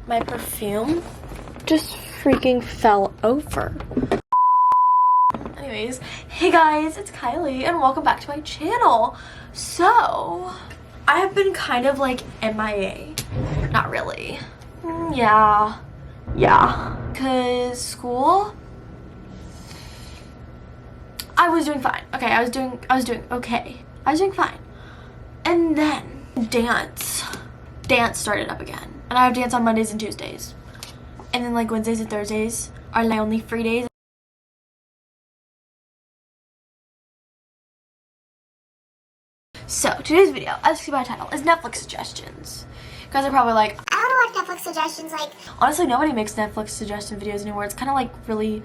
My perfume just freaking fell over. Anyways, hey guys, it's Kylie and welcome back to my channel. So, I have been kind of like MIA. Not really. Yeah. Cause school, I was doing fine. Okay, I was doing okay. I was doing fine. And then dance started up again. And I have dance on Mondays and Tuesdays. And then like Wednesdays and Thursdays are my only free days. So today's video, as you see by the title, is Netflix suggestions. You guys are probably like, I don't know what Netflix suggestions like. Honestly, nobody makes Netflix suggestion videos anymore. It's kind of like really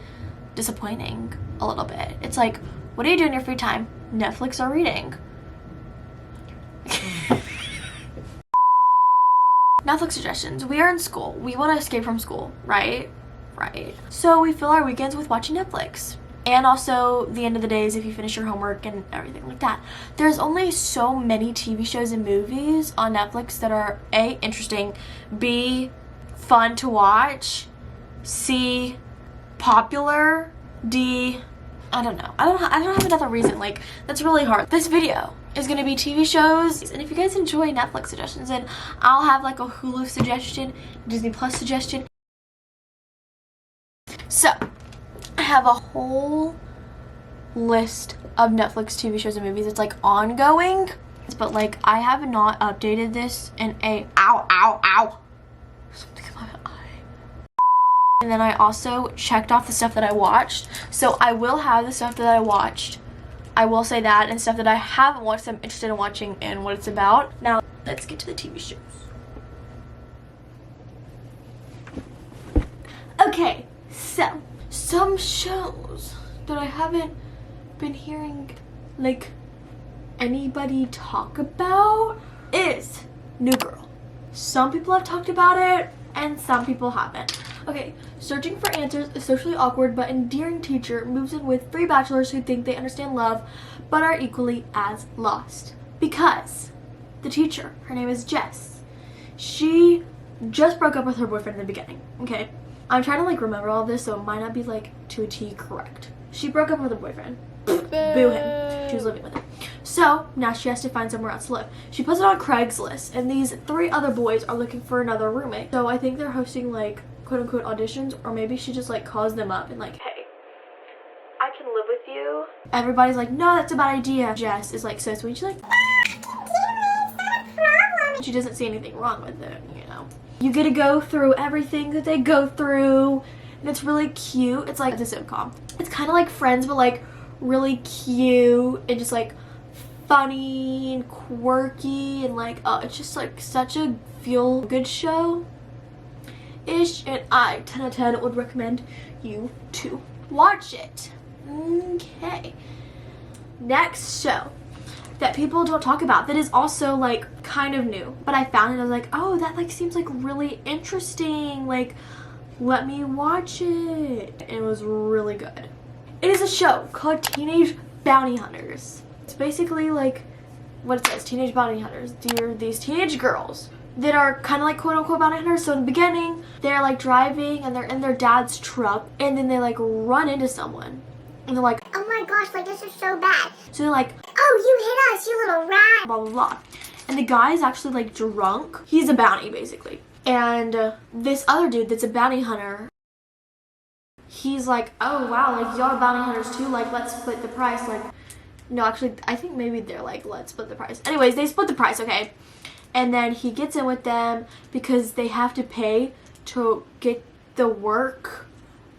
disappointing a little bit. It's like, what do you do in your free time? Netflix or reading? Netflix suggestions. We are in school. We want to escape from school, right? Right. So we fill our weekends with watching Netflix. And also the end of the days if you finish your homework and everything like that. There's only so many TV shows and movies on Netflix that are A, interesting, B, fun to watch, C, popular, D, I don't know. I don't have another reason. Like, that's really hard. This video is gonna be TV shows, and if you guys enjoy Netflix suggestions, then I'll have like a Hulu suggestion, Disney Plus suggestion. So I have a whole list of Netflix TV shows and movies. It's like ongoing, but like I have not updated this in a something in my eye. And then I also checked off the stuff that I watched. So I will have the stuff that I watched. I will say that, and stuff that I haven't watched that I'm interested in watching and what it's about. Now let's get to the TV shows. Okay, so some shows that I haven't been hearing like anybody talk about is New Girl. Some people have talked about it and some people haven't. Okay, searching for answers, a socially awkward but endearing teacher moves in with three bachelors who think they understand love but are equally as lost. Because the teacher, her name is Jess, she just broke up with her boyfriend in the beginning, okay? I'm trying to like remember all of this, so it might not be like to a T correct. She broke up with her boyfriend. Boo him. She was living with him. So now she has to find somewhere else to live. She puts it on Craigslist, and these three other boys are looking for another roommate. So I think they're hosting like quote unquote auditions, or maybe she just like calls them up and like, hey, I can live with you. Everybody's like, no, that's a bad idea. Jess is like so sweet. She's like, she doesn't see anything wrong with it, you know. You get to go through everything that they go through, and it's really cute. It's like it's a sitcom. It's kind of like Friends, but like really cute and just like funny and quirky, and like it's just like such a feel good show ish, and I 10 out of 10 would recommend you to watch it. Okay, next show that people don't talk about that is also like kind of new, but I found it. I was like, oh, that like seems like really interesting, like let me watch it. It was really good. It is a show called Teenage Bounty Hunters. It's basically like what it says, Teenage Bounty Hunters. They're these teenage girls that are kind of like quote unquote bounty hunters. So in the beginning they're like driving and they're in their dad's truck, and then they like run into someone and they're like, oh my gosh, like this is so bad. So they're like, oh, you hit us, you little rat. Blah blah blah. And the guy is actually like drunk. He's a bounty basically. And this other dude that's a bounty hunter, he's like, oh wow, like y'all are bounty hunters too, like let's split the price. Like, no, actually I think maybe they're like, let's split the price. Anyways, they split the price, okay? And then he gets in with them because they have to pay to get the work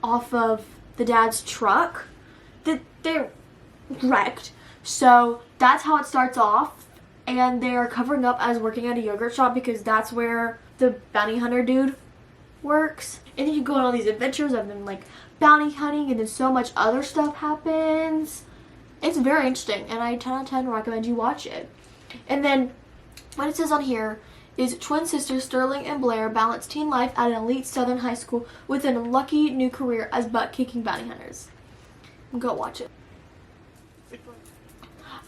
off of the dad's truck that they're wrecked. So that's how it starts off, and they're covering up as working at a yogurt shop because that's where the bounty hunter dude works. And then you go on all these adventures of them like bounty hunting, and then so much other stuff happens. It's very interesting, and I 10 out of 10 recommend you watch it. And then what it says on here is twin sisters Sterling and Blair balance teen life at an elite southern high school with an unlucky new career as butt-kicking bounty hunters. Go watch it.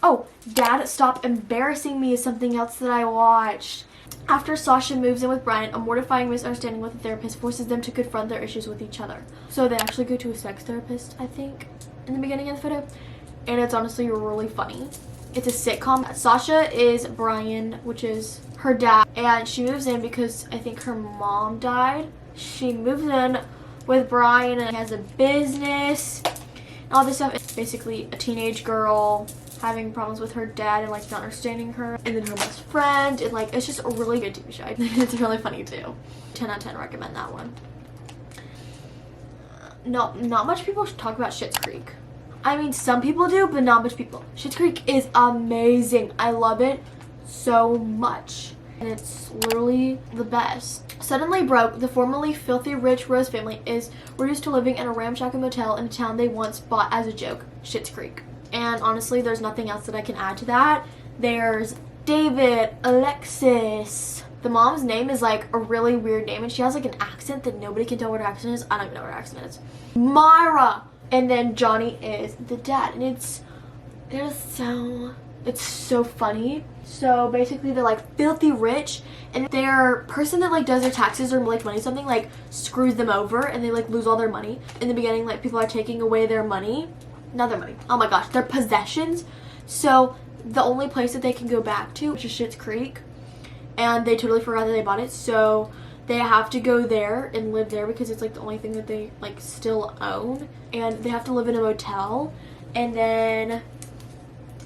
Oh, Dad, Stop Embarrassing Me is something else that I watched. After Sasha moves in with Brian, a mortifying misunderstanding with the therapist forces them to confront their issues with each other. So they actually go to a sex therapist, I think, in the beginning of the photo. And it's honestly really funny. It's a sitcom. Sasha is Brian, which is her dad. And she moves in because I think her mom died. She moves in with Brian and has a business and all this stuff. It's basically a teenage girl having problems with her dad and like not understanding her, and then her best friend, and like it's just a really good TV show. It's really funny too. 10 out of 10 recommend that one. Not much people talk about Schitt's Creek. I mean, some people do, but not much people. Schitt's Creek is amazing. I love it so much, and it's literally the best. Suddenly broke, the formerly filthy rich Rose family is reduced to living in a ramshackle motel in a town they once bought as a joke, Schitt's Creek. And honestly, there's nothing else that I can add to that. There's David, Alexis. The mom's name is like a really weird name, and she has like an accent that nobody can tell what her accent is. I don't even know what her accent is. Myra. And then Johnny is the dad, and it's so funny. So basically, they're like filthy rich, and their person that like does their taxes or like money something like screws them over, and they like lose all their money. In the beginning, like people are taking away their money. Not their money. Oh my gosh, their possessions. So the only place that they can go back to, which is Schitt's Creek, and they totally forgot that they bought it. So they have to go there and live there because it's like the only thing that they like still own, and they have to live in a motel. And then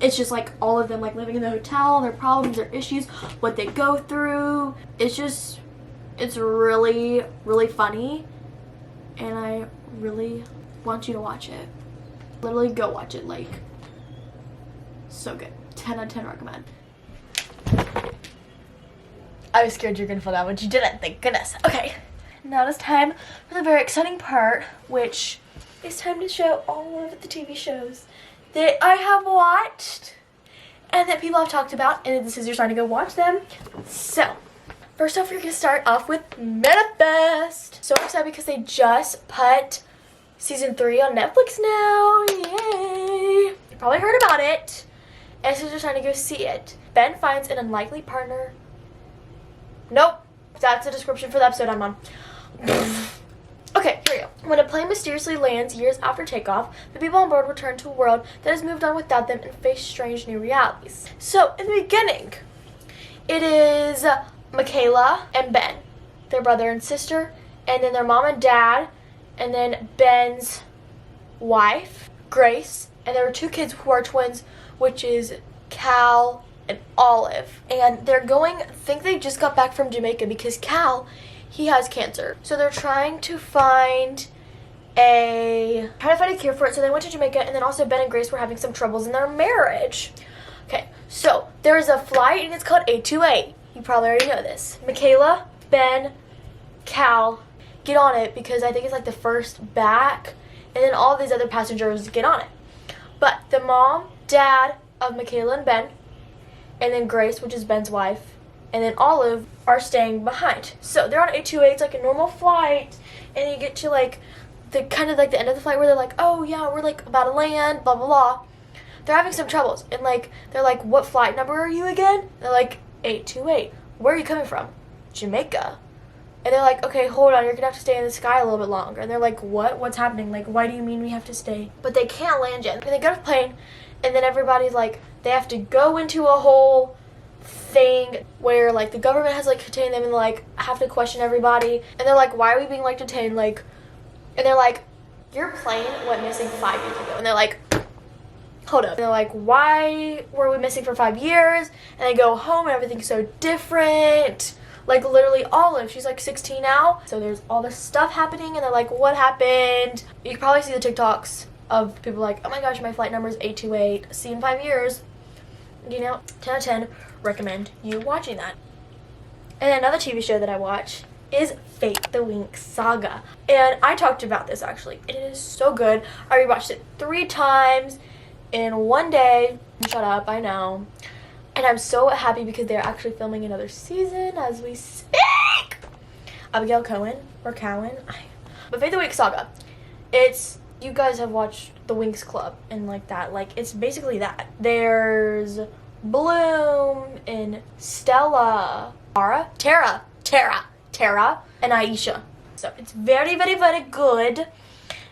it's just like all of them like living in the hotel, their problems, their issues, what they go through. It's really, really funny, and I really want you to watch it. Literally go watch it, like, so good. 10 out of 10 recommend. I was scared you were gonna fall down, but you didn't, thank goodness. Okay, now it's time for the very exciting part, which is time to show all of the TV shows that I have watched and that people have talked about, and this is your time to go watch them. So, first off, we're gonna start off with Manifest. So excited because they just put Season 3 on Netflix now. Yay! You probably heard about it. And so just trying to go see it. Ben finds an unlikely partner. Nope. That's the description for the episode I'm on. Okay, here we go. When a plane mysteriously lands years after takeoff, the people on board return to a world that has moved on without them and face strange new realities. So, in the beginning, it is Michaela and Ben, their brother and sister, and then their mom and dad, and then Ben's wife, Grace, and there are 2 kids who are twins, which is Cal and Olive. And they're think they just got back from Jamaica because Cal, he has cancer. So they're trying to find a cure for it. So they went to Jamaica, and then also Ben and Grace were having some troubles in their marriage. Okay, so there is a flight, and it's called 828. You probably already know this. Michaela, Ben, Cal get on it because I think it's like the first back, and then all these other passengers get on it. But the mom, dad of Michaela and Ben, and then Grace, which is Ben's wife, and then Olive are staying behind. So they're on 828. It's like a normal flight, and you get to like the kind of like the end of the flight where they're like, oh yeah, we're like about to land, blah blah blah. They're having some troubles, and like they're like, what flight number are you again? And they're like 828. Where are you coming from? Jamaica. And they're like, okay, hold on, you're gonna have to stay in the sky a little bit longer. And they're like, what? What's happening? Like, why do you mean we have to stay? But they can't land yet. And they get off the plane, and then everybody's like, they have to go into a whole thing where, like, the government has, like, detained them and, like, have to question everybody. And they're like, why are we being, like, detained? Like, and they're like, your plane went missing 5 years ago. And they're like, hold up. And they're like, why were we missing for 5 years? And they go home, and everything's so different. Like, literally Olive, she's like 16 now. So there's all this stuff happening, and they're like, what happened? You can probably see the TikToks of people like, oh my gosh, my flight number is 828. See you in 5 years. You know, 10 out of 10, recommend you watching that. And another TV show that I watch is Fate the Winx Saga. And I talked about this, actually. It is so good. I rewatched it 3 times in one day. Shut up, I know. And I'm so happy because they're actually filming another season as we speak. Abigail Cohen, or Cowan. But Fate the Winx Saga, it's, you guys have watched the Winx Club and like that. Like, it's basically that. There's Bloom and Stella Tara, and Aisha. So it's very, very, very good.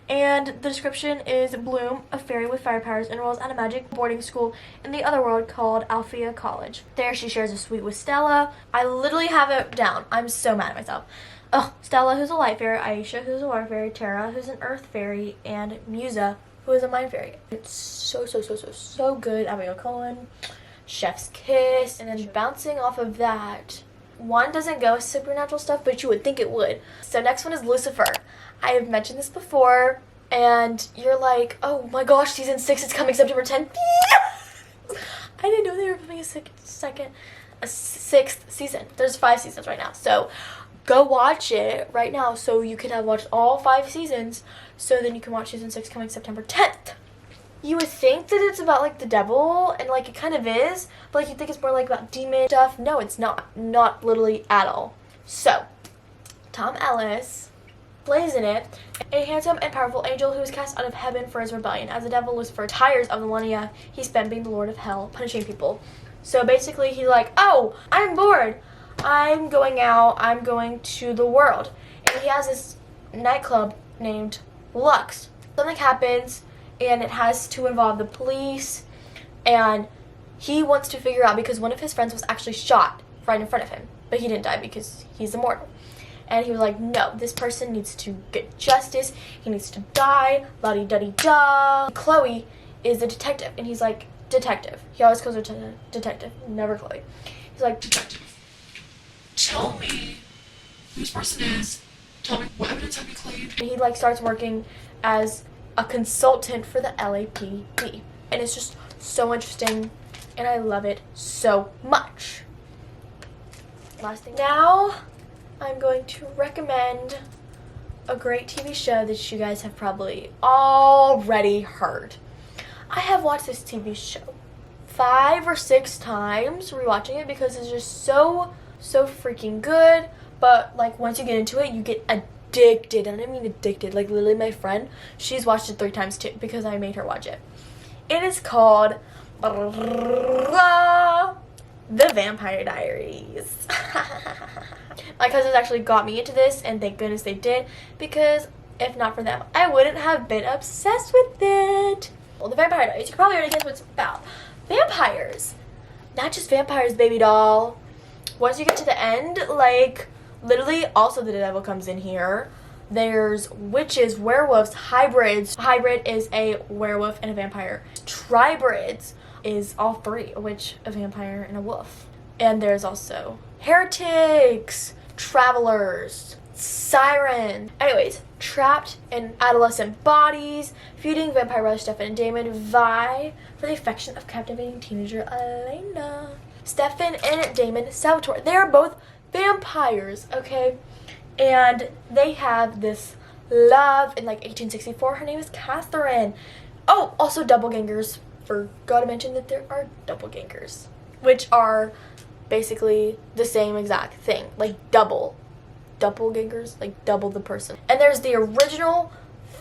And the description is Bloom, a fairy with fire powers, enrolls at a magic boarding school in the other world called Alphea College. There she shares a suite with Stella. I literally have it down. I'm so mad at myself. Oh, Stella, who's a light fairy, Aisha, who's a water fairy, Tara, who's an earth fairy, and Musa, who is a mind fairy. It's so good. Abigail Cohen, Chef's Kiss, and then bouncing off of that, one doesn't go with supernatural stuff, but you would think it would. So next one is Lucifer. I have mentioned this before, and you're like, oh my gosh, season 6 is coming September 10th. I didn't know they were filming a sixth season. There's 5 seasons right now, so go watch it right now so you can have watched all 5 seasons, so then you can watch season 6 coming September 10th. You would think that it's about, like, the devil, and, like, it kind of is, but, like, you think it's more, like, about demon stuff. No, it's not. Not literally at all. So, Tom Ellis plays in it, a handsome and powerful angel who was cast out of heaven for his rebellion. As the devil, Lucifer tires of the millennia he spent being the lord of hell, punishing people. So, basically, he's like, oh, I'm bored. I'm going out. I'm going to the world. And he has this nightclub named Lux. Something happens, and it has to involve the police, and he wants to figure out, because one of his friends was actually shot right in front of him, but he didn't die because he's immortal. And he was like, no, this person needs to get justice, he needs to die, la-di-da-di-da. Chloe is the detective, and he's like, detective. He always calls her detective, never Chloe. He's like, detective, tell me who this person is, tell me what evidence have you collected. and he like starts working as a consultant for the LAPD. And it's just so interesting, and I love it so much. Last thing. Now, I'm going to recommend a great TV show that you guys have probably already heard. I have watched this TV show 5 or 6 times, rewatching it, because it's just so freaking good. But, like, once you get into it, you get addicted. And I mean addicted. Like, literally, my friend, she's watched it 3 times too, because I made her watch it. It is called The Vampire Diaries. My cousins actually got me into this, and thank goodness they did, because if not for them, I wouldn't have been obsessed with it. Well, The Vampire Diaries, you can probably already guess what it's about. Vampires. Not just vampires, baby doll. Once you get to the end, like, literally, also the devil comes in here. There's witches, werewolves, hybrids. Hybrid is a werewolf and a vampire. Tribrids is all 3, a witch, a vampire, and a wolf. And there's also heretics, travelers, sirens. Anyways, trapped in adolescent bodies, feuding vampire brothers Stefan and Damon vie for the affection of captivating teenager Elena. Stefan and Damon Salvatore, they are both vampires, okay? And they have this love in like 1864. Her name is Catherine. Oh, also doppelgangers. Forgot to mention that there are doppelgangers, which are basically the same exact thing, like doppelgangers, like double the person. And there's the original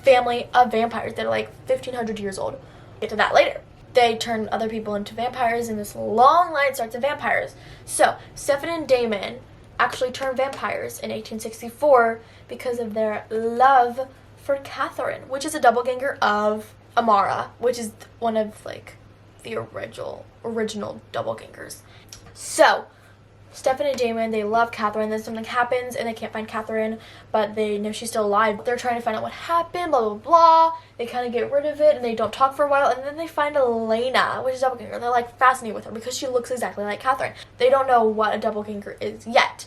family of vampires that are like 1500 years old. Get to that later. They turn other people into vampires, and this long line starts of vampires. So Stefan and Damon actually turned vampires in 1864 because of their love for Catherine, which is a doppelganger of Amara, which is one of like the original doppelgangers. So Stefan and Damon, they love Catherine. Then something happens and they can't find Catherine, but they know she's still alive. They're trying to find out what happened, blah, blah, blah. They kind of get rid of it and they don't talk for a while. And then they find Elena, which is a doppelganger. They're like fascinated with her because she looks exactly like Catherine. They don't know what a doppelganger is yet.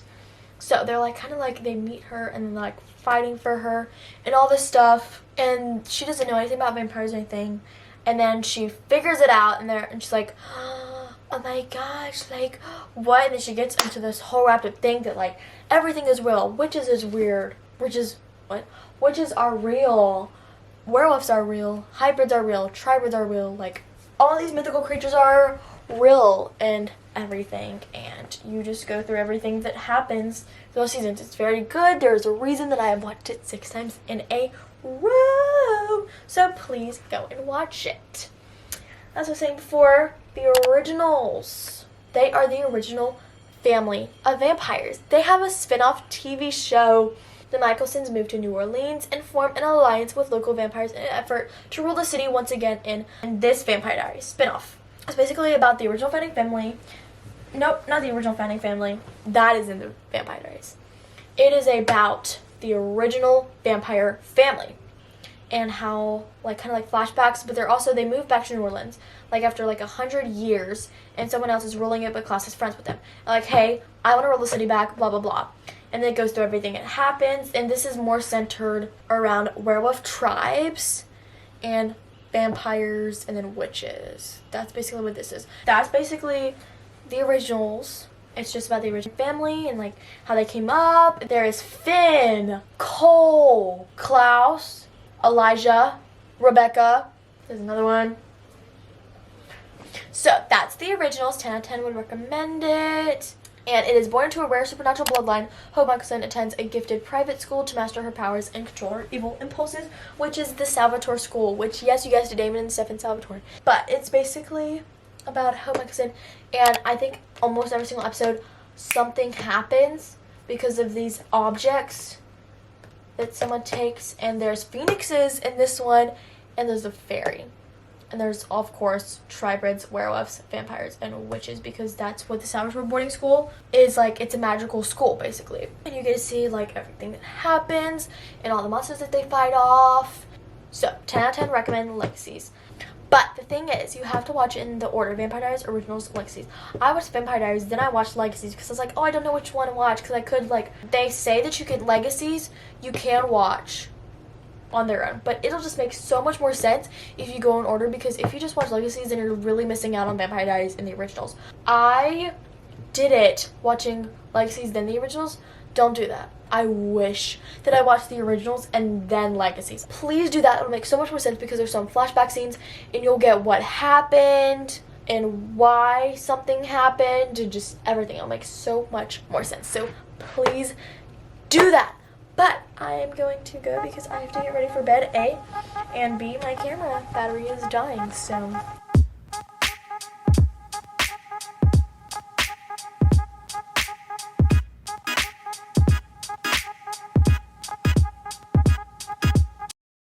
So they're like kind of like they meet her and they're like fighting for her and all this stuff. And she doesn't know anything about vampires or anything. And then she figures it out and she's like, oh my gosh, like, what? And then she gets into this whole wrapped up thing that, like, everything is real. Witches is weird. Witches are real. Werewolves are real. Hybrids are real. Tribrids are real. Like, all these mythical creatures are real and everything. And you just go through everything that happens those seasons. It's very good. There's a reason that I have watched it 6 times in a row. So please go and watch it. As I was saying before, the originals. They are the original family of vampires. They have a spin-off TV show. The Michelsons move to New Orleans and form an alliance with local vampires in an effort to rule the city once again in this Vampire Diaries spin-off. It's basically about the original founding family. Nope, not the original founding family. That is in the Vampire Diaries. It is about the original vampire family and how, like, kind of like flashbacks, but they move back to New Orleans, like, after, like, 100 years, and someone else is ruling it, but Klaus is friends with them. And, like, hey, I want to rule the city back, blah, blah, blah. And then it goes through everything that happens, and this is more centered around werewolf tribes and vampires and then witches. That's basically what this is. That's basically the originals. It's just about the original family and, like, how they came up. There is Finn, Cole, Klaus, Elijah, Rebecca. There's another one. So that's the originals. 10 out of 10 would recommend it. And it is born into a rare supernatural bloodline. Hope Michelson attends a gifted private school to master her powers and control her evil impulses, which is the Salvatore School, which, yes, you guys did Damon and Stefan Salvatore. But it's basically about Hope Michelson, and I think almost every single episode something happens because of these objects that someone takes, and there's phoenixes in this one, and there's a fairy. And there's, of course, tribrids, werewolves, vampires, and witches, because that's what the Salvatore boarding school is like. It's a magical school, basically. And you get to see, like, everything that happens and all the monsters that they fight off. So, 10 out of 10 recommend Legacies. But the thing is, you have to watch it in the order: Vampire Diaries, Originals, Legacies. I watched Vampire Diaries, then I watched Legacies, because I was like, oh, I don't know which one to watch, because I could, like, they say that you can, Legacies, you can watch on their own, but it'll just make so much more sense if you go in order, because if you just watch Legacies, then you're really missing out on Vampire Diaries and the originals. I did it watching Legacies then the originals. Don't do that. I wish that I watched the originals and then Legacies. Please do that. It'll make so much more sense, because there's some flashback scenes and you'll get what happened and why something happened and just everything. It'll make so much more sense. So please do that. But I am going to go because I have to get ready for bed, A, and B, my camera battery is dying, so